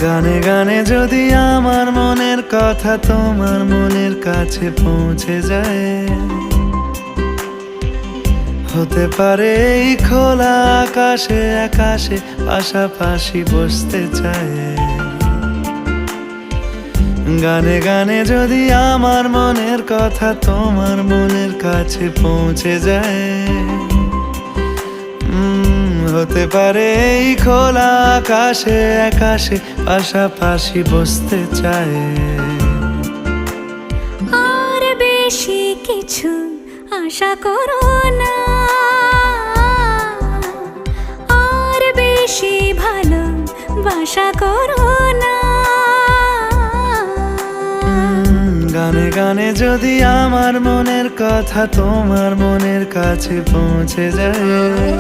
গানে গানে যদি আমার মনের কথা তোমার মনের কাছে পৌঁছে যায়, হতে পারে এই খোলা আকাশে আকাশে পাশাপাশি বসতে চায়। গানে গানে যদি আমার মনের কথা তোমার মনের কাছে পৌঁছে যায়, হতে পারে এই খোলা আকাশে আকাশে পাশাপাশি বসতে চায়। আর বেশি কিছু আশা করো না, আর বেশি ভালোবাসা করো না। গানে গানে যদি আমার মনের কথা তোমার মনের কাছে পৌঁছে যায়,